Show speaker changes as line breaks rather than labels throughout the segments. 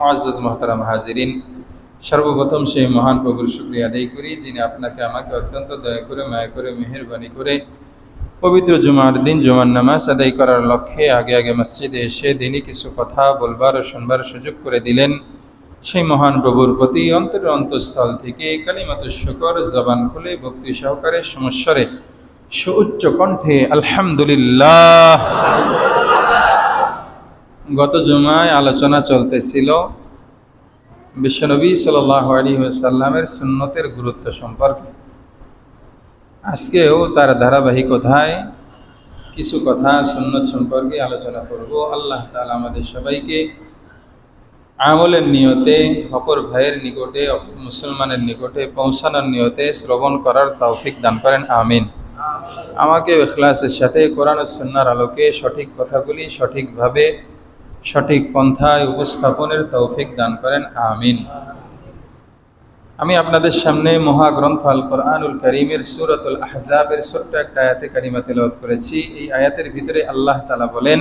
মুআজ্জাজ মুহতারাম হাজিরিন, সর্বপ্রথম সেই মহান প্রভুর শুকরিয়া আদায় করি যিনি আপনাকে আমাকে অত্যন্ত দয়া করে মায়া করে মেহেরবানি করে পবিত্র জুমার দিন জুমার নামাজ আদায় করার লক্ষ্যে আগে আগে মসজিদে এসে দিনই কিছু কথা বলবার ও শুনবার সুযোগ করে দিলেন। সেই মহান প্রভুর প্রতি অন্তরের অন্তঃস্থল থেকে কালিমাতুশ শুকর জবান খুলে ভক্তি সহকারে সমস্বরে সুউচ্চ কণ্ঠে আলহামদুলিল্লাহ। গত জুমায় আলোচনা চলতেছিল বিশ্বনবী সাল্লাল্লাহু আলাইহি ওয়াসাল্লামের সুন্নতের গুরুত্ব সম্পর্কে। আজকেও তার ধারাবাহিকতায় কিছু কথা সুন্নত সম্পর্কে আলোচনা করব। আল্লাহ তাআলা আমাদের সবাইকে আমলের নিয়তে অপর ভাইয়ের নিকটে অপর মুসলমানের নিকটে পৌঁছানোর নিয়তে শ্রবণ করার তৌফিক দান করেন, আমিন। আমাকে ইখলাসের সাথে কোরআন ও সুন্নাহর আলোকে সঠিক কথাগুলি সঠিকভাবে সঠিক পন্থায় উপস্থাপনের তৌফিক দান করেন, আমিন। আমি আপনাদের সামনে মহাগ্রন্থ আল কোরআনুল কারীমের সূরাতুল আহজাবের ছোট্ট একটা আয়াতে কারিমা তেলাওয়াত করেছি। এই আয়াতের ভিতরে আল্লাহ তাআলা বলেন,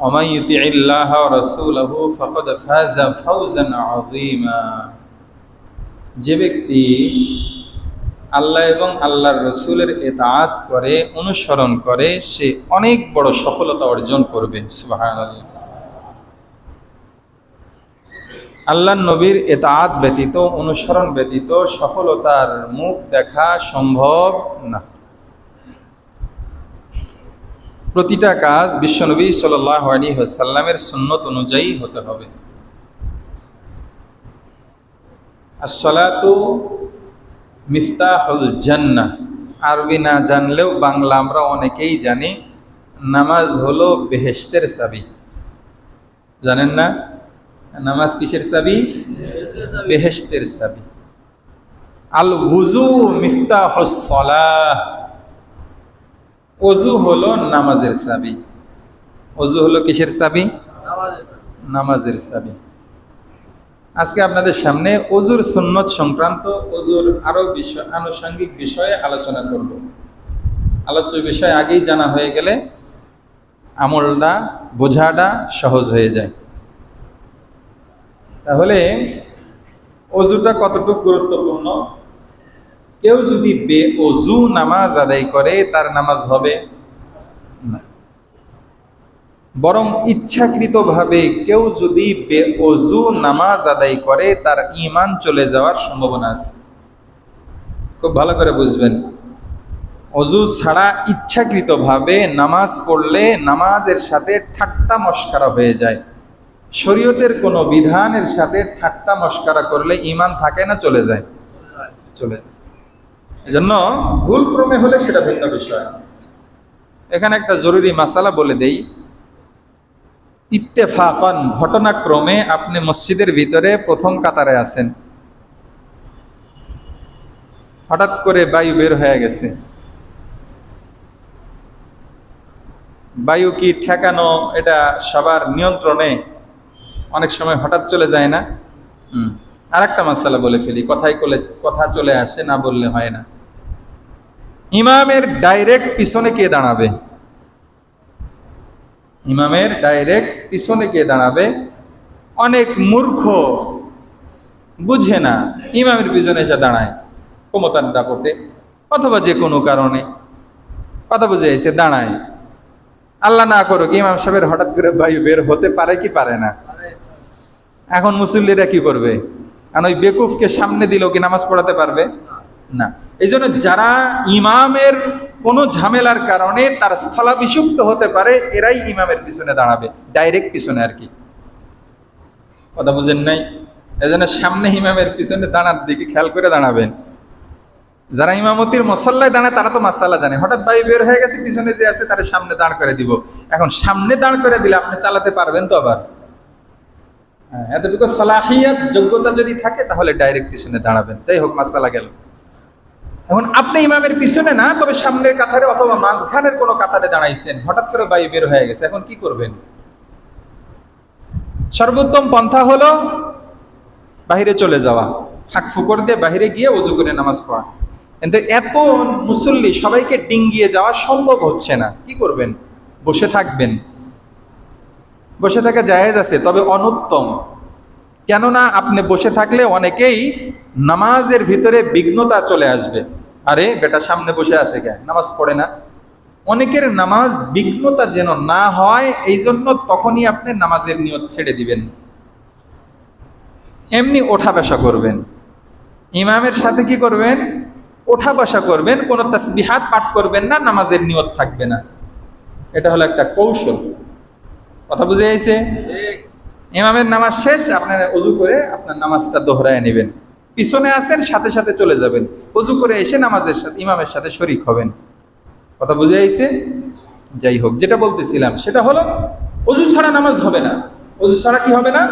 ওয়া ইউতিইল্লাহ ওয়া রাসূলাহু ফাকাদ ফাযা ফাওজান আযীমা। যে ব্যক্তি আল্লাহ এবং আল্লাহর রসুলের ইতাআত করে, অনুসরণ করে, সে অনেক বড় সফলতা অর্জন করবে। সুবহানাল্লাহ। আল্লাহর নবীর ইতাআত ব্যতীত, অনুসরণ ব্যতীত সফলতার মুখ দেখা সম্ভব না। প্রতিটা কাজ বিশ্বনবী সাল্লাল্লাহু আলাইহি ওয়াসাল্লামের সুন্নত অনুযায়ী হতে হবে। আসসালাতু মিফতাহুল জান্নাহ। আরবি না জানলেও বাংলা আমরা অনেকেই জানি। নামাজ হলো বেহেশতের চাবি। জানেন না নামাজ কিসের চাবি? বেহেশতের চাবি। আল ওযু মিফতাহুস সালাহ। ওযু হলো নামাজের চাবি। ওযু হলো কিসের চাবি? নামাজের চাবি। আজকে আপনাদের সামনে ওযুর সুন্নত সংক্রান্ত ওযুর আরো আনুষঙ্গিক বিষয়ে আলোচনা করব। আলোচ্য বিষয় আগেই জানা হয়ে গেলে আমলটা বোঝাটা সহজ হয়ে যায়। তাহলে ওযুটা কতটুকু গুরুত্বপূর্ণ? কেউ যদি বেওযু নামাজ আদায় করে তার নামাজ হবে না। বরং ইচ্ছাকৃতভাবে কেউ যদি বেওযু নামাজ আদায় করে তার ঈমান চলে যাওয়ার সম্ভাবনা আছে। খুব ভালো করে বুঝবেন, ওযু ছাড়া ইচ্ছাকৃতভাবে নামাজ পড়লে নামাজের সাথে ঠাট্টা মশকরা হয়ে যায়। শরীয়তের কোনো বিধানের সাথে ঠাট্টা মশকরা করলে ঈমান থাকে না, চলে যায়? চলে যায়। এজন্য ভুল ক্রমে হলে সেটা ভিন্ন বিষয়। এখানে একটা জরুরি মাসালা বলে দেই। ইত্তেফাকান, ঘটনাক্রমে আপনি মসজিদের ভিতরে প্রথম কাতারে আছেন, হঠাৎ করে বায়ু বের হয়ে গেছে। বায়ু কি ঠেকানো, এটা সবার নিয়ন্ত্রণে? অনেক সময় হঠাৎ চলে যায় না। আর একটা মাসালা বলে ফেলি, কথা চলে আসে, না বললে হয় না। ইমামের ডাইরেক্ট পিছনে কে দাঁড়াবে? ইমামের ডাইরেক্ট পিছনে কে দাঁড়াবে? অনেক মূর্খ বুঝে না, ইমামের পিছনে এসে দাঁড়ায় ক্ষমতার দাপটে অথবা যে কোনো কারণে। কথা বুঝে এসে দাঁড়ায়। আল্লাহ না করুক ইমাম সাহেবের হঠাৎ করে বায়ু বের হতে পারে কি পারে না? এখন মুসল্লিরা কি করবে? কারণ ওই বেকুফকে সামনে দিলেও কি নামাজ পড়াতে পারবে না। এই জন্য যারা ইমামের কোনো ঝামেলার কারণে তার স্থলাভিষিক্ত হতে পারে, এরাই ইমামের পিছনে দাঁড়াবে, ডাইরেক্ট পিছনে আর কি। কথা বুঝেন নাই? এই জন্য সামনে ইমামের পিছনে দাঁড়ার দিকে খেয়াল করে দাঁড়াবেন। যারা ইমামতির মুসল্লায় দাঁড়ায় তারা তো মাসালা জানে। হঠাৎ বায়ু বের হয়ে গেছে, পিছনে যে আছে তারা সামনে দাঁড় করে দিব। এখন সামনে দাঁড় করে দিলে আপনি চালাতে পারবেন তো? আবার এতটুকু সালাহিয়াত যোগ্যতা যদি থাকে তাহলে ডাইরেক্ট পিছনে দাঁড়াবেন। যাই হোক, মাসালা গেল। এখন আপনি ইমামের পিছনে না, তবে সামনের কাতারে অথবা মাঝখানের কোনো কাতারে দাঁড়াইছেন, হঠাৎ করে বায়ু বের হয়ে গেছে, এখন কি করবেন? সর্বোত্তম পন্থা হলো বাহিরে চলে যাওয়া, ফাঁক ফুকর দিয়ে বাহিরে গিয়ে ওযু করে নামাজ পড়া। কিন্তু এত মুসল্লি সবাইকে ডিঙ্গিয়ে যাওয়া সম্ভব হচ্ছে না। কি করবেন? বসে থাকবেন। বসে থাকা জায়েজ আছে, তবে অনুত্তম। কেননা আপনি বসে থাকলে অনেকেই নামাজের ভিতরে বিঘ্নতা চলে আসবে। আরে বেটা সামনে বসে আছে কে, নামাজ পড়ে না। অনেকের নামাজ বিঘ্নতা যেন না হয়, এই জন্য তখনই আপনি নামাজের নিয়ত ছেড়ে দিবেন, এমনি ওঠা বসা করবেন। ইমামের সাথে কি করবেন? ওঠা বসা করবেন, কোনো তাসবিহাত পাঠ করবেন না, নামাজের নিয়ত থাকবে না। এটা হলো একটা কৌশল। কথা বুঝে যাইছে? ইমামের নামাজ শেষ, আপনারা ওযু করে আপনার নামাজটা দোহরায় নেবেন। পিছনে আছেন, সাথে সাথে চলে যাবেন, ওযু করে এসে নামাজের সাথে ইমামের সাথে শরীক হবেন। কথা বুঝে যাইছে? যাই হোক, যেটা বলতেছিলাম সেটা হলো ওযু ছাড়া নামাজ হবে না। ওযু ছাড়া কি হবে না?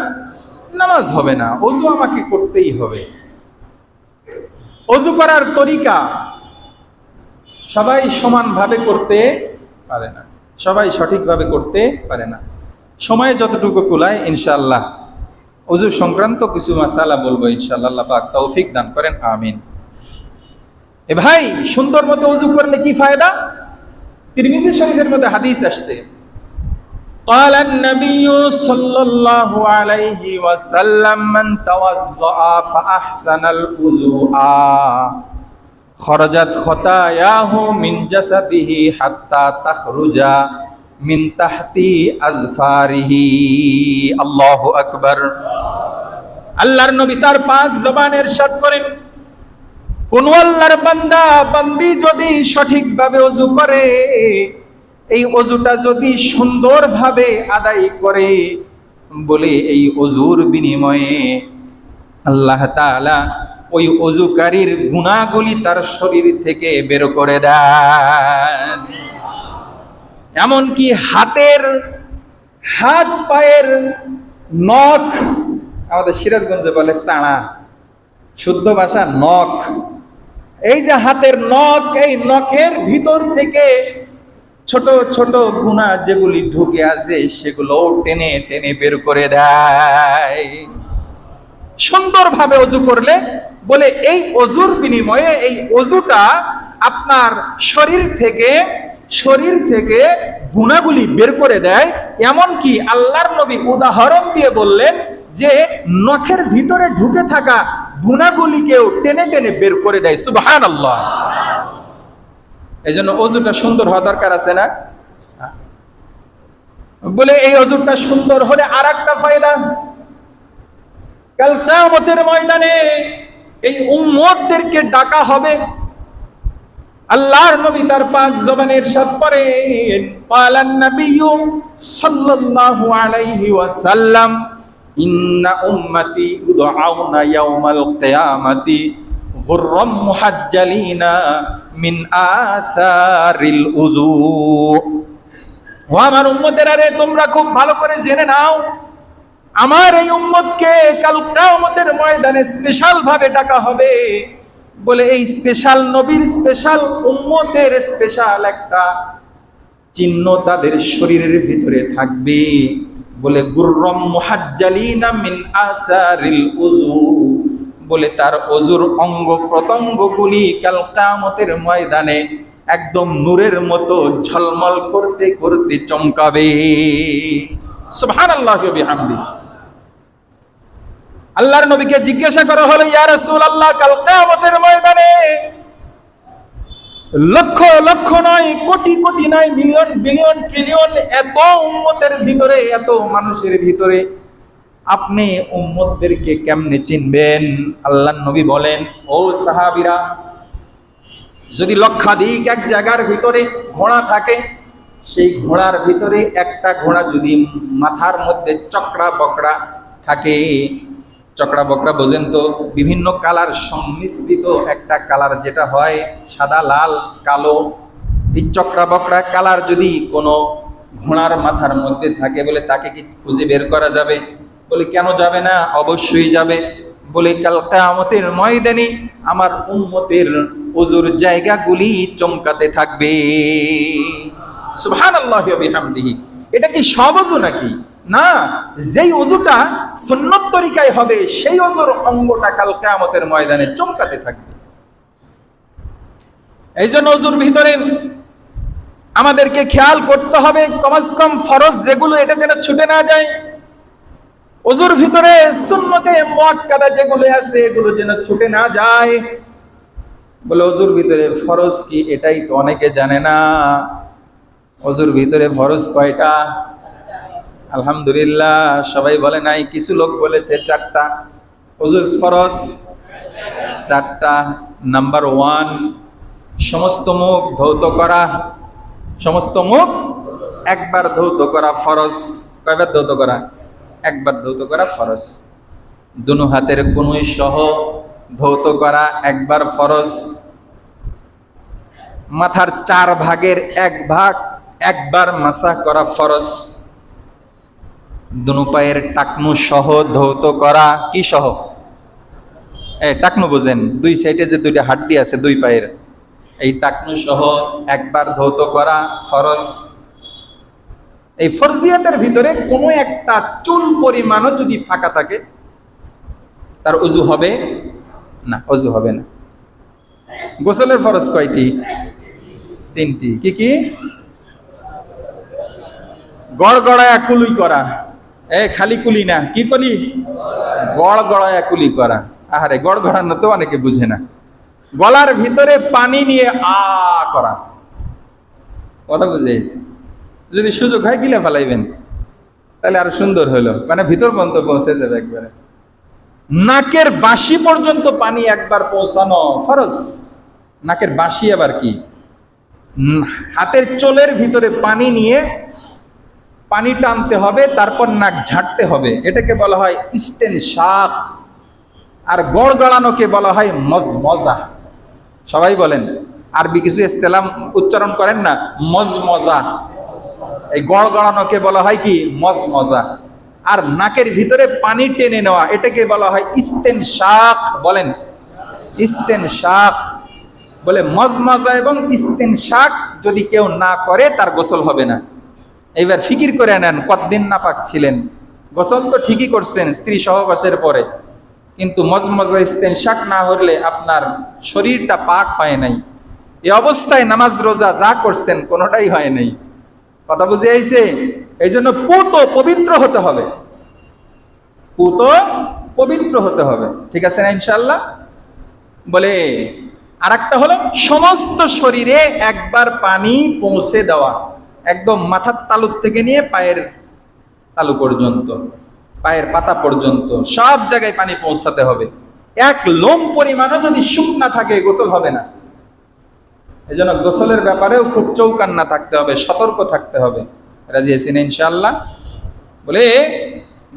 নামাজ হবে না। ওযু আমাকে করতেই হবে। ওযু করার তরিকা সবাই সমানভাবে করতে পারে না, সবাই সঠিকভাবে করতে পারে না। সময়ে যতটুকু কুলায় ইনশাআল্লাহ ওযু সংক্রান্ত কিছু মাসালা বলবো ইনশাআল্লাহ। আল্লাহ পাক তৌফিক দান করেন, আমিন। এ ভাই, সুন্দর মতো ওযু করলে কি ফায়দা? তিরমিজি শরীফের মধ্যে হাদিস আসছে, قال النبي صلى الله عليه وسلم من توضأ فأحسن الوضوء خرجت خطاياه من جسده حتى تخرج من تحت أظفاره الله أكبر। আল্লাহর নবী তার পাক জবানে ইরশাদ করেন, কোন আল্লাহর বান্দা বান্দি যদি সঠিকভাবে ওযু করে, এই ওযুটা যদি সুন্দরভাবে আদায় করে, বলে এই ওযুর বিনিময়ে আল্লাহ তাআলা ওই ওযুকারীর গুনাহগুলি তার শরীর থেকে বের করে দেন। এমনকি হাত পায়ের নখ, আমাদের সিরাজগঞ্জে বলে চাড়া, শুদ্ধ ভাষা নখ। এই যে হাতের নখ, এই নখের ভিতর থেকে ছোট ছোট গুনাহ যেগুলি ঢুকে আছে সেগুলো টেনে টেনে বের করে দেয় সুন্দরভাবে ওযু করলে। বলে এই ওযুর বিনিময়ে, এই ওযুটা আপনার শরীর থেকে গুনাহগুলি বের করে দেয়। এমনকি আল্লাহর নবী উদাহরণ দিয়ে বললেন যে নখের ভিতরে ঢুকে থাকা গুনাহগুলিকেও টেনে টেনে বের করে দেয়। সুবহানাল্লাহ। এই জন্য ওযুটা সুন্দর হওয়া দরকার আছে না? বলে এই ওযুটা সুন্দর হলে আর একটা ফায়দা, কাল কিয়ামতের ময়দানে এই উম্মতদেরকে ডাকা হবে। আল্লাহর নবী তার পাক জবানে ইরশাদ করেন, ক্বালান নাবিয়্যু সাল্লাল্লাহু আলাইহি ওয়াসাল্লাম ইন্না উম্মতি ইউদআউনা ইয়াওমাল কিয়ামাতি গুররাম মুহাজ্জালিনা মিন আসারিল উযু। ও আমার উম্মতেরা রে, তোমরা খুব ভালো করে জেনে নাও, আমার এই উম্মতকে কাল কিয়ামতের ময়দানে স্পেশাল ভাবে ডাকা হবে। বলে এই স্পেশাল নবীর স্পেশাল উম্মতের স্পেশাল একটা চিহ্ন তাদের শরীরের ভিতরে থাকবে। বলে গুররাম মুহাজ্জালিনা মিন আসারিল উযু, বলে তার ওযুর অঙ্গ প্রত্যঙ্গগুলি কাল কিয়ামতের ময়দানে একদম নূরের মতো ঝলমল করতে করতে চমকাবে। সুবহানাল্লাহি ওয়া বিহামদিহি। আল্লাহর নবীকে জিজ্ঞাসা করা হলো, ইয়া রাসূলুল্লাহ, কাল কিয়ামতের ময়দানে লক্ষ লক্ষ নয়, কোটি কোটি নয়, মিলিয়ন বিলিয়ন ট্রিলিয়ন এত উম্মতের ভিতরে, এত মানুষের ভিতরে আপনি উম্মতদেরকে কেমনে চিনবেন? আল্লাহর নবী বলেন, ও সাহাবীরা, যদি লক্ষাধিক এক জায়গার ভিতরে ঘোড়া থাকে, সেই ঘোড়ার ভিতরে একটা ঘোড়া যদি মাথার মধ্যে চকড়া বকড়া থাকে, চকড়া বকড়া বোঝেন তো, বিভিন্ন কালার সংমিশ্রিত একটা কালার যেটা হয় সাদা লাল কালো, এই চকড়া বকড়া কালার যদি কোনো ঘোড়ার মাথার মধ্যে থাকে, বলে তাকে কি খুঁজে বের করা যাবে? বলে কেন যাবে না, অবশ্যই যাবে। বলে কাল কিয়ামতের ময়দানে আমার উম্মতের ওযুর জায়গাগুলি চমকাতে থাকবে। সুবহানাল্লাহি ওয়া বিহামদিহি। এটা কি সব ওযু নাকি? না, যেই ওযুটা সুন্নত তরিকায় হবে সেই ওযুর অঙ্গটা কাল কিয়ামতের ময়দানে চমকাতে থাকবে। এই জন্য ওযুর ভিতরে আমাদেরকে খেয়াল করতে হবে, কমস কম ফরজ যেগুলো এটা যেন ছুটে না যায়। ওযুর ভিতরে সুন্নতে মুআক্কাদা যেগুলো আছে এগুলো যেন ছুটে না যায়। বলে ওযুর ভিতরে ফরজ কি, এটাই তো অনেকে জানে না। ওযুর ভিতরে ফরজ কয়টা? আলহামদুলিল্লাহ, সবাই বলে নাই, কিছু লোক বলেছে 4টা। ওযুর ফরজ 4টা। নাম্বার 1, সমস্ত মুখ ধৌত করা। সমস্ত মুখ একবার ধৌত করা ফরজ। কয়বার ধৌত করা? একবার ধৌত করা ফরজ। দুনো হাতের কনুই সহ ধৌত করা একবার ফরজ। মাথার 4 ভাগের 1 ভাগ একবার মাসা করা ফরজ। দুনো পায়ের টাকনু সহ ধৌত করা। কি সহ? টাকনু বুঝেন, 2 সাইডে যে 2টা হাড্ডি আছে 2 পায়ের, এই টাকনু সহ একবার ধৌত করা ফরজ। এই ফরজিয়াতের ভিতরে কোনো একটা চুল পরিমাণও যদি ফাঁকা থাকে তার ওযু হবে না, ওযু হবে না। গোসলের ফরজ কয়টি? 3টি। কি কি? গড়গড়ায়া কুলি করা। খালি কুলি না, কি কুলি? গড়গড়ায়া কুলি করা। আহারে, গড়গড়ানো তো অনেকে বুঝে না। গলার ভিতরে পানি নিয়ে আ করা। কথা বুঝেছি? যদি সুযোগ হয় গিলে ফেলাইবেন, তাহলে আরো সুন্দর হলো, মানে ভিতর পর্যন্ত পৌঁছে যাবে একবারে। নাকের বাঁশি পর্যন্ত পানি একবার পৌঁছানো ফরজ। নাকের বাঁশি আবার কি? হাতের চোলের ভিতরে পানি নিয়ে পানি টানতে হবে, তারপর নাক ঝাড়তে হবে। এটাকে বলা হয় ইস্তেনশাক। আর গড়গড়ানোকে বলা হয় মজমজা। সবাই বলেন, আরবি কিছু ইসলাম উচ্চারণ করেন না, মজমজা। এই গড়গড়ানোকে বলা হয় কি? মজমজা। আর নাকের ভিতরে পানি টেনে নেওয়া, এটাকে বলা হয় ইস্তেনশাক। বলেন ইস্তেনশাক। বলে মজমজা এবং ইস্তেনশাক যদি কেউ না করে তার গোসল হবে না। এইবার ফিকির করে নেন, কতদিন নাপাক ছিলেন? গোসল তো ঠিকই করছেন স্ত্রী সহবাসের পরে, কিন্তু মজমজা ইস্তেনশাক না হলে আপনার শরীরটা পাক হয় নাই। এই অবস্থায় নামাজ রোজা যা করছেন কোনোটাই হয় নাই। কথা বুঝে আইছে? এই জন্য পুত পবিত্র হতে হবে, পুত পবিত্র হতে হবে। ঠিক আছে না ইনশাআল্লাহ? বলে আরেকটা হলো সমস্ত শরীরে একবার পানি পৌঁছে দেওয়া, একদম মাথার তালু থেকে নিয়ে পায়ের তালু পর্যন্ত, পায়ের পাতা পর্যন্ত সব জায়গায় পানি পৌঁছাতে হবে। এক লোম পরিমাণও যদি শুকনা থাকে গোসল হবে না। এই জন্য গোসলের ব্যাপারেও খুব চৌকান্না থাকতে হবে, সতর্ক থাকতে হবে। রাজি আছেন ইনশাআল্লাহ? বলে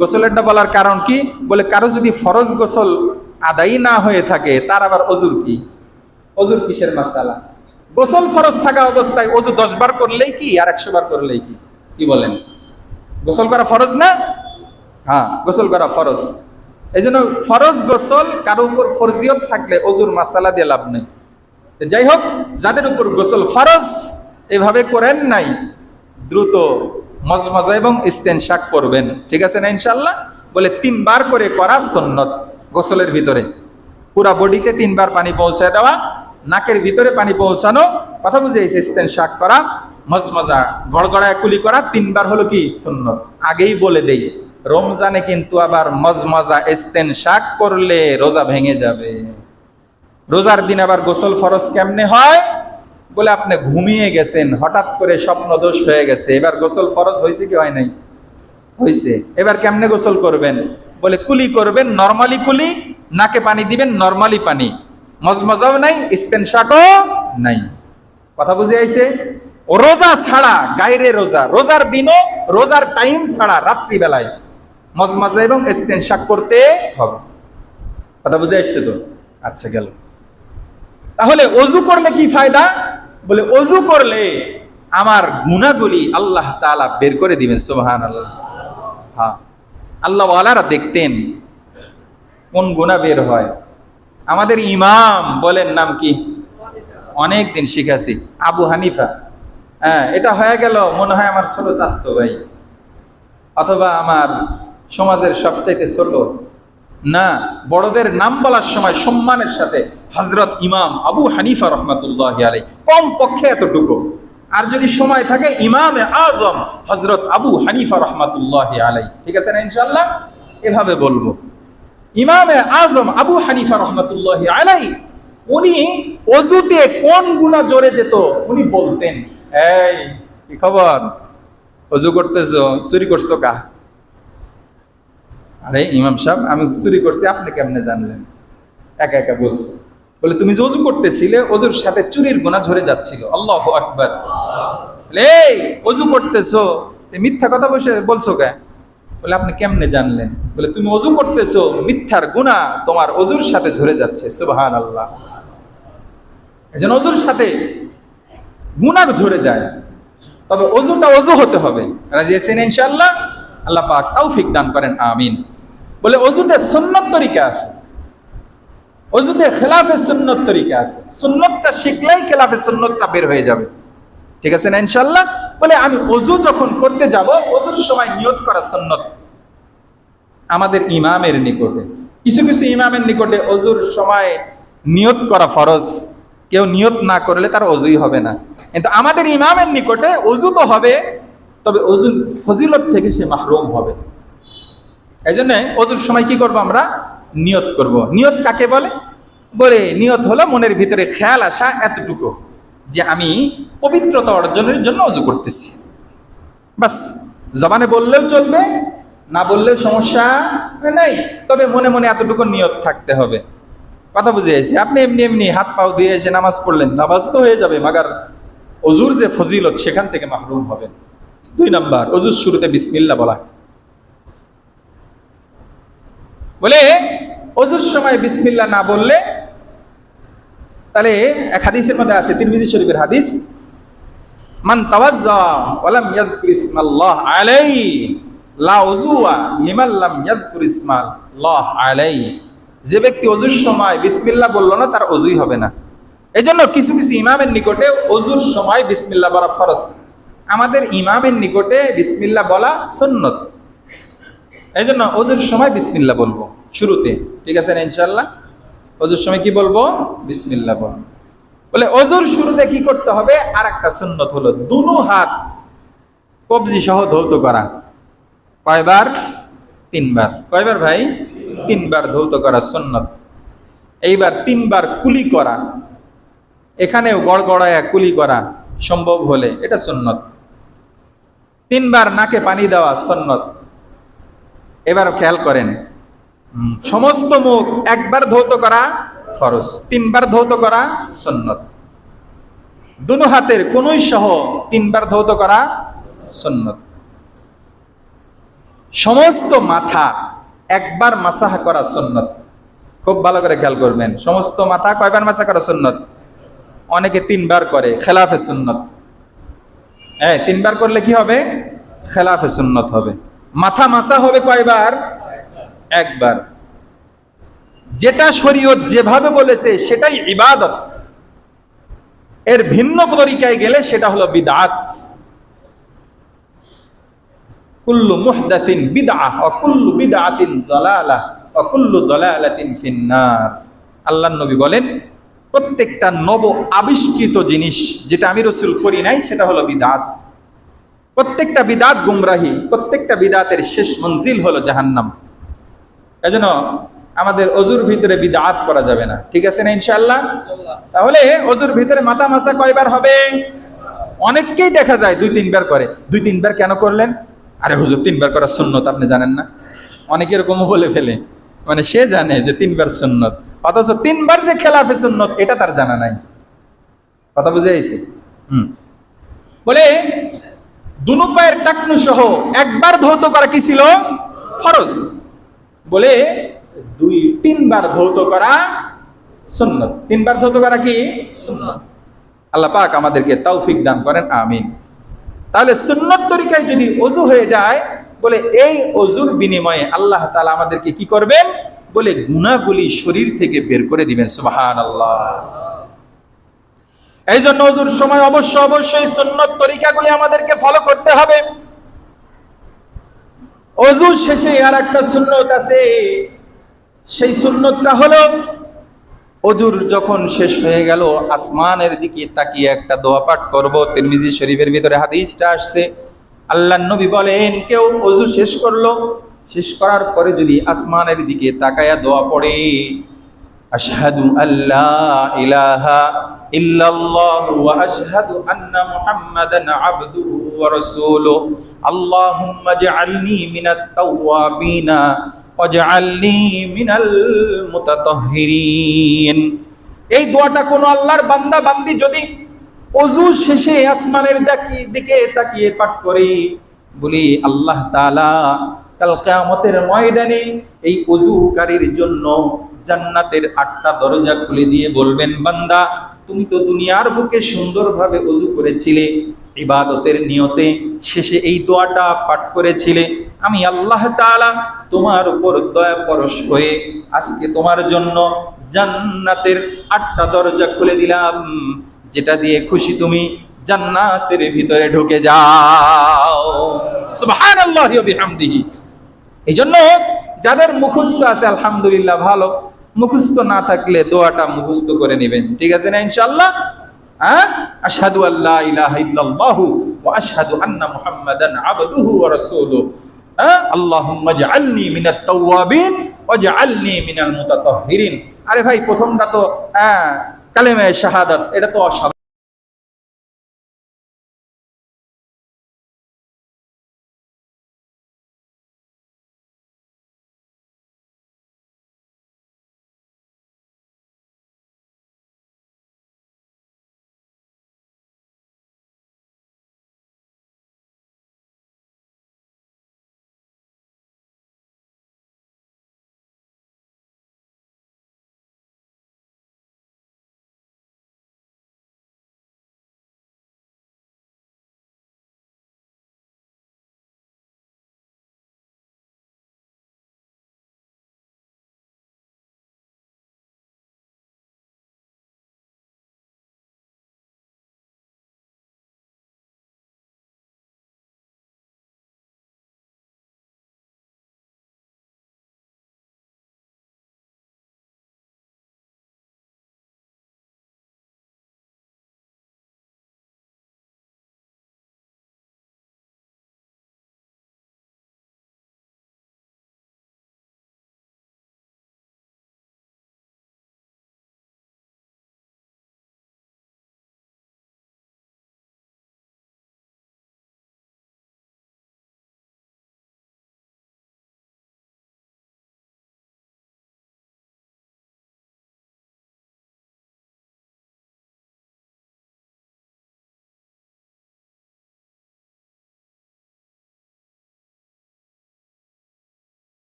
গোসলেরটা বলার কারণ কি? বলে কারো যদি ফরজ গোসল আদায় না হয়ে থাকে তার আবার অজুর কি? অজুর কিসের মাসালা? গোসল ফরজ থাকা অবস্থায় অজু 10 বার করলেই কি আর 100 বার করলেই কি? কি বলেন? গোসল করা ফরজ না? হ্যাঁ, গোসল করা ফরজ। এই জন্য ফরজ গোসল কারো উপর ফরজিয়ত থাকলে অজুর মাসালা দিয়ে লাভ নেই। যাই হোক, যাদের উপর গোসল ফরজ এভাবে করেন নাই, দ্রুত মজমজা এবং ইস্তেনশাক করবেন। ঠিক আছে না ইনশাআল্লাহ? বলে 3 বার করে করা সুন্নত গোসলের ভিতরে। পুরা বডিতে 3 বার পানি পৌঁছায় দেওয়া, নাকের ভিতরে পানি পৌঁছানো, কথা বুঝে ইস্তেনশাক করা, মজমজা গড়গড়ায় কুলি করা 3 বার হলো কি? সুন্নত। আগেই বলে দেই, রমজানে কিন্তু আবার মজমজা ইস্তেনশাক করলে রোজা ভেঙে যাবে। রোজার দিন আবার গোসল ফরজ কেমনে হয়? বলে আপনি ঘুমিয়ে গেছেন, হঠাৎ করে স্বপ্ন দোষ হয়ে গেছে, এবার গোসল ফরজ হয়েছে কি হয় নাই? হয়েছে। এবার কেমনে গোসল করবেন? বলে কুলি করবেন, নরমালি কুলি, নাকে পানি দিবেন, নরমালি পানি, মজমজাও নাই, ইস্তেনশাকও নাই। কথা বুঝে আইছে? রোজা ছাড়া, গায়রে রোজা, রোজার দিনও, রোজার টাইম ছাড়া রাত্রিবেলায় মজমজা এবং ইস্তেনশাক করতে হবে। কথা বুঝে আসছে তো? আচ্ছা, গেল। তাহলে অজু করলে কি ফায়দা? বলে অজু করলে আমার গুনাহগুলি আল্লাহ তাআলা বের করে দিবেন। সুবহানাল্লাহ। হ্যাঁ, আল্লাহ ওয়ালারা দেখতেন কোন গুনাহ বের হয়। আমাদের ইমাম বলেন, নাম কি? অনেক দিন শিখাছি, আবু হানিফা। হ্যাঁ, এটা হয়ে গেল মনে হয় আমার ছোট চাচতো ভাই, অথবা আমার সমাজের সবচাইতে ছোট। না, বড়দের নাম বলার সময় সম্মানের সাথে হযরত ইমাম আবু হানিফা রাহমাতুল্লাহি আলাইহি, কম পক্ষে এতটুকু। আর যদি সময় থাকে ইমামে আজম হযরত আবু হানিফা রাহমাতুল্লাহি আলাইহি। ঠিক আছে না ইনশাআল্লাহ? এভাবে বলবো। ইমামে আজম আবু হানিফা রহমতুল্লাহি আলাইহি উনি অজুতে কোন গুনাহ জড়ে যেত উনি বলতেন, এই কি খবর, অজু করতেছো, চুরি করছো কা? আরে ইমাম সাহেব আমি চুরি করছি, আপনি কেমনে জানলেন? একা একা বলছে, বলে তুমি যে অজু করতেছিলে অজুর সাথে চুরির গুনাহ ঝরে যাচ্ছিল। আল্লাহু আকবার। এই অজু করতেছো, মিথ্যা কথা বলছো কে? বলে আপনি কেমনে জানলেন? বলে তুমি অজু করতেছো, মিথ্যার গুনাহ তোমার অজুর সাথে ঝরে যাচ্ছে। সুবহানাল্লাহ। এজন্য অজুর সাথে গুনাহ ঝরে যায়, তবে অজুটা অজু হতে হবে। রাজি আছেন ইনশাআল্লাহ? আল্লাহ পাক তৌফিক দান করেন, আমিন। বলে অজুতে সুন্নত তরিকা আছে, অজুতে খেলাফে সুন্নত তরিকা আছে। সুন্নতটা শিখলেই খেলাফে সুন্নতটা বের হয়ে যাবে। ঠিক আছে না ইনশাআল্লাহ? বলে আমি অজু যখন করতে যাব, অজুর সময় নিয়ত করা সুন্নত। আমাদের ইমামের নিকটে, কিছু কিছু ইমামের নিকটে অজুর সময় নিয়ত করা ফরজ, কেউ নিয়ত না করলে তার অজুই হবে না। কিন্তু আমাদের ইমামের নিকটে অজু তো হবে, তবে অজুর ফজিলত থেকে সে মাহরুম হবে। এই জন্য অজুর সময় কি করব আমরা? নিয়ত করব। নিয়ত কাকে বলে? বলে নিয়ত হলো মনের ভিতরে খেয়াল আসা এতটুকু যে আমি পবিত্রতা অর্জনের জন্য অজু করতেছি, বাস। জবানে বললেও চলবে, না বললেও সমস্যা নাই, তবে মনে মনে এতটুকু নিয়ত থাকতে হবে। কথা বুঝে গেছি? আপনি এমনি এমনি হাত পাও দিয়ে এসে নামাজ পড়লেন, নামাজ তো হয়ে যাবে, মাগার অজুর যে ফজিলত সেখান থেকে মাহরুম হবেন। 2 নাম্বার, অজুর শুরুতে বিসমিল্লাহ বলা। বলে অজুর সময় বিসমিল্লাহ না বললে, তাহলে এক হাদিসের মধ্যে আছে, তিরমিজি শরীফের হাদিস, মান তাওয়াজ্জা ওয়া লাম ইয়াযকুর ইসমাল্লাহ আলাইহি লা উযুয়া লিমান লাম ইয়াযকুর ইসমাল্লাহ আলাইহি। যে ব্যক্তি অজুর সময় বিসমিল্লাহ বলল না, তার অজুই হবে না। এজন্য কিছু কিছু ইমামের নিকটে অজুর সময় বিসমিল্লাহ বলা ফরজ, আমাদের ইমামের নিকটে বিসমিল্লাহ বলা সুন্নত। এজন্য অজুর সময় বিসমিল্লাহ বলবো শুরুতে। ঠিক আছে না ইনশাআল্লাহ? অজুর সময় কি বলবো? বিসমিল্লাহ বলবো। বলে অজুর শুরুতে কি করতে হবে? আর একটা সুন্নত হলো দুনো হাত কবজি সহ ধৌত করা। কয়বার? 3 বার। কয়বার ভাই? 3 বার ধৌত করা সুন্নত। এইবার 3 বার কুলি করা, এখানেও গড়গড়ায়া কুলি করা সম্ভব হলে এটা সুন্নত। 3 বার নাকে পানি দেওয়া সুন্নত। এবার খেয়াল করেন, সমস্ত মুখ একবার ধৌত করা ফরজ, 3 বার ধৌত করা সুন্নত। দুনো হাতের কোনই সহ 3 বার ধৌত করা সুন্নত। সমস্ত মাথা একবার মাসাহ করা সুন্নত। খুব ভালো করে খেয়াল করবেন, সমস্ত মাথা কয়বার মাসাহ করা সুন্নত? অনেকে 3 বার করে, খেলাফে সুন্নত। 3 বার করলে কি হবে? খেলাফে সুন্নত হবে। মাথা মাসা হবে কয়বার? 1 বার। যেটা শরীয়ত যেভাবে বলেছে সেটাই ইবাদত, এর ভিন্ন তরিকায় গেলে সেটা হলো বিদআত। কুল্লু মুহদাসিন বিদআহ ওয়া কুল্লু বিদআতিন যালালাহ ওয়া কুল্লু যালালাতিন ফিন্নার। আল্লাহর নবী বলেন, প্রত্যেকটা নব আবিষ্কৃত জিনিস যেটা আমি রাসূল করি নাই সেটা হলো বিদআত। প্রত্যেকটা বিদআত গুমরাহি, প্রত্যেকটা বিদআতের শেষ মঞ্জিল হলো জাহান্নাম। এজন্য আমাদের অজুর ভিতরে বিদআত করা যাবে না। ঠিক আছে না ইনশাআল্লাহ? তাহলে অজুর ভিতরে মাথা মাসা কয়বার হবে? অনেককেই দেখা যায় 2-3 বার করে। 2-3 বার কেন করলেন? আরে হুজুর 3 বার করা সুন্নত, আপনি জানেন না? অনেকে এরকম বলে ফেলে, মানে সে জানে যে 3 বার সুন্নত, অথচ 3 বার যে খেলাফে সুন্নত এটা তার জানা নাই। কথা বুঝে আইছে? বলে দুনো পায়ের টাকনু সহ 1 বার ধৌত করা কি ছিল? ফরজ। বলে 2-3 বার ধৌত করা সুন্নত। 3 বার ধৌত করা কি সুন্নত। আল্লাহ পাক আমাদেরকে তৌফিক দান করেন, আমিন। তাহলে সুন্নত তরিকায় যদি ওযু হয়ে যায়, বলে এই ওযুর বিনিময়ে আল্লাহ তাআলা আমাদেরকে কি করবেন? বলে গুনাহগুলি শরীর থেকে বের করে দিবেন। সুবহানাল্লাহ। এই জন্য ওযুর সময় অবশ্যই সুন্নত তরিকাগুলি আমাদেরকে ফলো করতে হবে। ওযু শেষে আর একটা সুন্নত আছে, সেই সুন্নতটা হলো ওযুর যখন শেষ হয়ে গেল আসমানের দিকে তাকিয়ে একটা দোয়া পাঠ করব। তিরমিজি শরীফের ভিতরে হাদিসটা আসছে, আল্লাহর নবী বলেন, কেউ ওযু শেষ করলো, শেষ করার পরে যদি আসমানের দিকে তাকায়া দোয়া পড়ে, আশহাদু আল্লা ইলাহা ইল্লাল্লাহ ওয়া আশহাদু আন্না মুহাম্মাদান আবদুহু ওয়া রাসূলুহু আল্লাহুম্মা ইজআলনি মিনাত তাওয়াবিনা ওয়াজআলনি মিনাল মুতাতাহহিরিন। এই দোয়াটা কোন আল্লাহর বান্দা বান্দি যদি ওযু শেষে আসমানের দিকে তাকিয়ে পাঠ করে, বলি আল্লাহ তাআলা কাল কিয়ামতের ময়দানে এই ওযুকারীর জন্য জান্নাতের 8টা দরজা খুলে দিয়ে বলবেন, বান্দা তুমি তো দুনিয়ার বুকে সুন্দরভাবে ওযু করেছিলে, ইবাদতের নিয়তে শেষে এই দোয়াটা পাঠ করেছিলে, আমি আল্লাহ তাআলা তোমার উপর দয়া পরশ হয়ে আজকে তোমার জন্য জান্নাতের 8টা দরজা খুলে দিলাম, যেটা দিয়ে খুশি তুমি জান্নাতের ভিতরে ঢুকে যাও। সুবহানাল্লাহি ওয়া বিহামদিহি। এই জন্য যাদের মুখস্থ আছে আলহামদুলিল্লাহ ভালো, মুখস্থ না থাকলে দোয়াটা মুখস্থ করে নেবেন, ঠিক আছে না ইনশাআল্লাহ? হ্যাঁ, আশহাদু আল্লা ইলাহা ইল্লাল্লাহু ওয়া আশহাদু আন্না মুহাম্মাদান আবদুহু ওয়া রাসূলুহু, হ্যাঁ, আল্লাহুম্মা ইজআলনি মিনাত তাওয়াবিন ওয়াজআলনি মিনাল মুতাতাহহিরিন। আরে ভাই, প্রথমটা তো কালেমায়ে শাহাদাত, এটা তো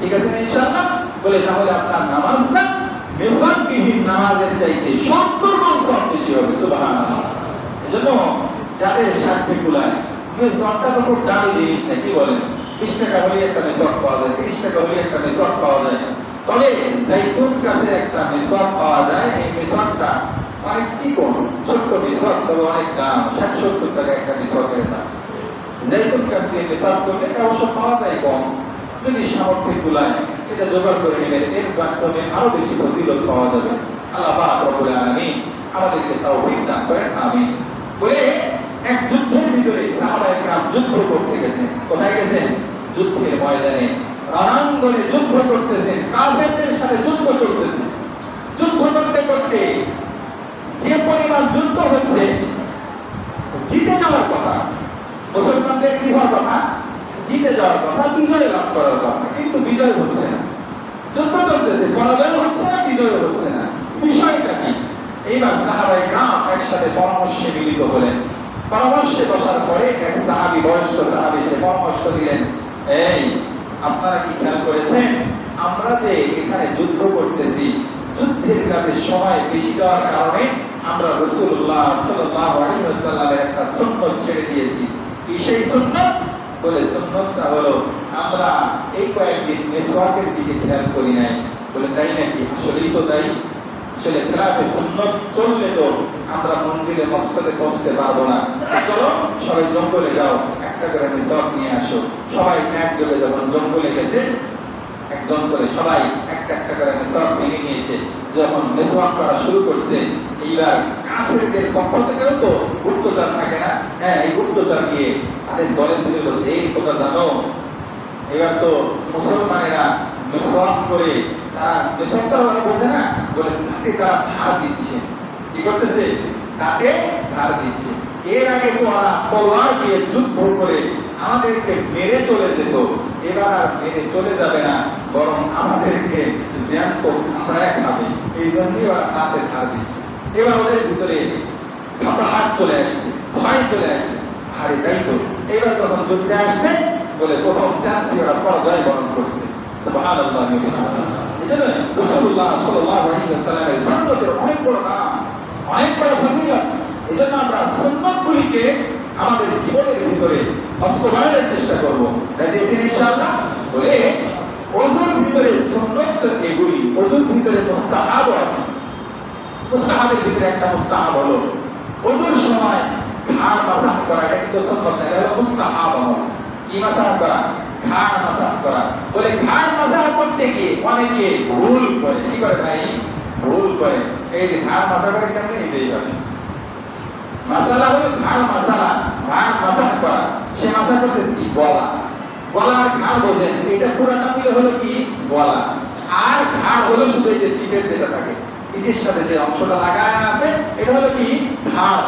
ঠিক আছে না ইনশাআল্লাহ? বলে তাহলে আপনার নামাজটা মিসওয়াকবিহীন নামাজের চাইতে 70 গুণ সওয়াব বেশি হবে। সুবহানাল্লাহ। এজন্য যাদের সাথে কুলায় মিসওয়াকটা তো খুব দামি জিনিস না, কি বলেন? 20 টাকা হলে একটা মিসওয়াক পাওয়া যায়, 30 টাকা হলে একটা মিসওয়াক পাওয়া যায়। তবে জাইতুন গাছের একটা মিসওয়াক পাওয়া যায়, এই মিসওয়াকটা অনেক চিকন, ছোট্ট মিসওয়াক, তবে অনেক দাম, 60-70 টাকা একটা মিসওয়াকের দাম। জাইতুন গাছ দিয়ে মিসওয়াক করলে অবশ্য পাওয়া যায় কম, যদি সামর্থ্যের তুলায় এটা জোগাড় করে নেবেন, এর মাধ্যমে আরো বেশি ফজিলত পাওয়া যাবে। আল্লাহ পাক রব্বুল আলামিন আমাদেরকে তৌফিক দান করেন, আমিন। বলে এক যুদ্ধের ভিতরে সাহাবায়ে কেরাম যুদ্ধ করতে গেছেন। কোথায় গেছেন? যুদ্ধের ময়দানে, রণাঙ্গনে যুদ্ধ করতেছেন, কাফেরদের সাথে যুদ্ধ চলতেছে। যুদ্ধ করতে করতে যে পরিমাণ যুদ্ধ হচ্ছে, জিতে যাওয়ার কথা, মুসলমানদের কি হওয়ার কথা? জিতে যাওয়ার কথা, বিজয় লাভ করার কথা, কিন্তু বিজয় হচ্ছে না। যুদ্ধ চলতেছে, পরাজয় হচ্ছে না, বিজয় হচ্ছে না। বিষয়টা কি? এইবার সাহাবায়ে কেরাম একসাথে পরামর্শে মিলিত হলেন। পরামর্শে বসার পরে এক সাহাবী, বয়স্ক সাহাবী, সে পরামর্শ দিলেন, এই আপনারা কি খেয়াল করেছেন আমরা যে এখানে যুদ্ধ করতেছি, যুদ্ধের কাজে সময় বেশি দেওয়ার কারণে আমরা রাসূলুল্লাহ সাল্লাল্লাহু আলাইহি ওয়াসাল্লামের একটা সুন্নাত ছেড়ে দিয়েছি। কি সেই সুন্নাত? বলে সুন্নাতটা হলো আমরা এই কয়েকদিন মিসওয়াকের দিকে খেয়াল করি নাই। বলে তাই নাকি? আসলেই তো তাই। আসলে খেলাফে সুন্নাত চললে তো আমরা মঞ্জিলে মকসদে পৌঁছতে পারবো না। চলো সবাই জঙ্গলে যাও, একটা করে মিসওয়াক নিয়ে আসো। সবাই একযোগে যখন জঙ্গলে গেছে, একজন করে সবাই একটা একটা করে মিসওয়াক নিয়ে এসে যখন মিসওয়াক করা শুরু করছে, এইবার কাফেরদের পক্ষ থেকেও তো গুপ্তচর থাকে না, হ্যাঁ, এই গুপ্তচর গিয়ে তাদের দলে তুলে বলছে, এই তোমরা জানো এবার তো মুসলমানেরা মিসওয়াক করে, তারা মিসওয়াকটা বোঝে না, বলে তাতে তারা ধার দিচ্ছে। কি করতেছে? তাতে ধার দিচ্ছে। এর আগে তো ওরা তলোয়ার দিয়ে যুদ্ধ করে আমাদেরকে মেরে চলে যেত, এবার আর মেরে চলে যাবে না, বরং আমাদেরকে জ্যান্ত আমরা খাবে। এই জন্যই ওরা তাতে ধার দিচ্ছে। এবার ওদের ভিতরে ঘাবড়াহট চলে আসছে, ভয় চলে আসছে। আরে তাই তো, এবার যখন যুদ্ধে আসছে, বলে প্রথম চান্সই ওরা পরাজয় বরণ করছে। সুবহানাল্লাহ। এজন্য রাসূলুল্লাহ সাল্লাল্লাহু আলাইহি ওয়াসাল্লামের সুন্নতের অনেক বড় নাম, অনেক বড় ফজিলত। এজন্য আমরা সুন্নাতগুলিকে আমাদের জীবনের ভিতরে বাস্তবায়নের চেষ্টা করব। রাজি আছেন ইনশাআল্লাহ? বলে ওযুর ভিতরে সুন্নাত এগুলি, ওযুর ভিতরে মুস্তাহাব আছে। মুস্তাহাবের ভিতরে একটা মুস্তাহাব হলো ওযুর সময় ঘাড় মাসাহ করা, এটা কিন্তু সুন্নাত না, এটা হলো মুস্তাহাব আমল। কি মাসাহ করা? ঘাড় মাসাহ করা। বলে ঘাড় মাসাহ করতে গিয়ে অনেকে ভুল করে। কি করে ভাই? ভুল করে। এই যে ঘাড় মাসাহ করে কেমনে নিজেই করে। মাসালা হলো ঘাড় মাসালা, ঘাড় মাসাহ করা। সে মাসাহ করতেছে কি? গলা। গলার ঘাড় বোঝেন, এটা পুরাটা মিলে হলো কি? গলা। আর ঘাড় হলো শুধু এই যে পিঠের যেটা থাকে, পিঠের সাথে যে অংশটা লাগানো আছে, এটা হলো কি? ঘাড়।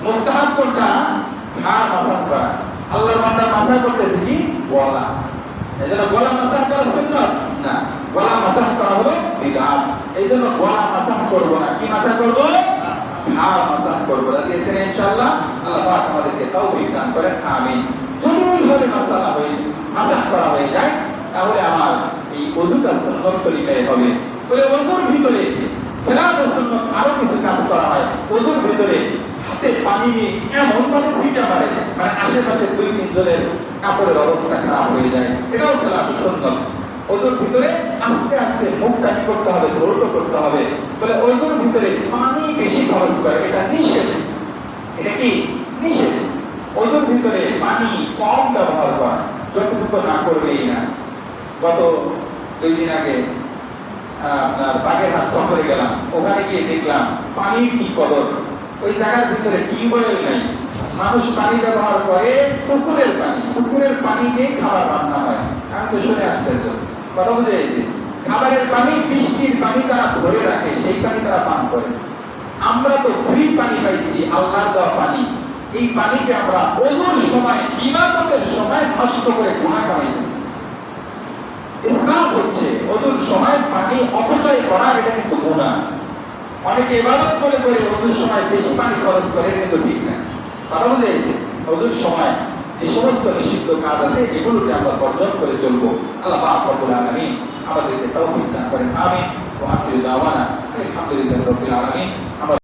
মুস্তাহাব কোনটা? ঘাড় মাসাহ করা। আল্লাহর বান্দা মাসাহ করতেছে কি? গলা। এজন্য গলা মাসাহ করা সুন্নাত না, গলা মাসাহ করা হলো বিদআত। এইজন্য গলা মাসাহ করব না, কি মাসাহ করব? ঘাড় মাসাহ করব। রাজি আছেন ইনশাআল্লাহ? আল্লাহ পাক আমাদেরকে তৌফিক দান করেন, আমিন। যদি এইভাবে মাসালা হয়ে মাসাহ করা হয়ে যায়, তাহলে আমার এই ওযুটা সুন্নাত তরিকায় হবে। বলে ওযুর ভিতরে খেলাফে সুন্নাত আরো কিছু কাজ করা হয়। ওযুর ভিতরে হাতে পানি নিয়ে এমন ভাবে ছিটা মারে, মানে আশেপাশে 2-3 জনের কাপড়ের অবস্থা খারাপ হয়ে যায়, এটাও খেলাফে সুন্নাত। ওযুর ভিতরে আস্তে আস্তে মুখটা কি করতে হবে? ধৌত করতে হবে। বলে ওযুর ভিতরে পানি বেশি খরচ করে, এটা নিষেধ। এটা কি? নিষেধ। ওযুর ভিতরে পানি কম ব্যবহার করা, যতটুকু না করবেই না। গত 2 দিন আগে আপনার বাগেরহাট শহরে গেলাম, ওখানে গিয়ে দেখলাম পানির কি কদর। ওই জায়গার ভিতরে টিউবওয়েল নাই, মানুষ পানি ব্যবহার করে পুকুরের পানি। পুকুরের পানি দিয়ে খাবার রান্না হয়। আমি তো শুনে আশ্চর্য, কথা বুঝে গেছি। খাবারের পানি, বৃষ্টির পানি তারা ধরে রাখে, সেই পানি তারা পান করে। আমরা তো ফ্রি পানি পাইছি, আল্লাহর দেওয়া পানি। এই পানিকে আমরা ওযুর সময়, ইবাদতের সময় নষ্ট করে গুনাহ কামাইতেছি। ইসরাফ হচ্ছে। ওযুর সময় পানি অপচয় করা, এটা কিন্তু গুনাহ। অনেকে ইবাদত করে ওযুর সময় বেশি পানি খরচ করে, এটা কিন্তু ঠিক না। কথা বুঝে গেছে? ওযুর সময় যে সমস্ত নিষিদ্ধ কাজ আছে এগুলোকে আমরা বর্জন করে চলবো। আল্লাহ পাক রব্বুল আলামিন আমাদেরকে তৌফিক দান করেন। আমিন। ওয়া আখিরু দাওয়ানা আলহামদুলিল্লাহি রাব্বিল আলামিন।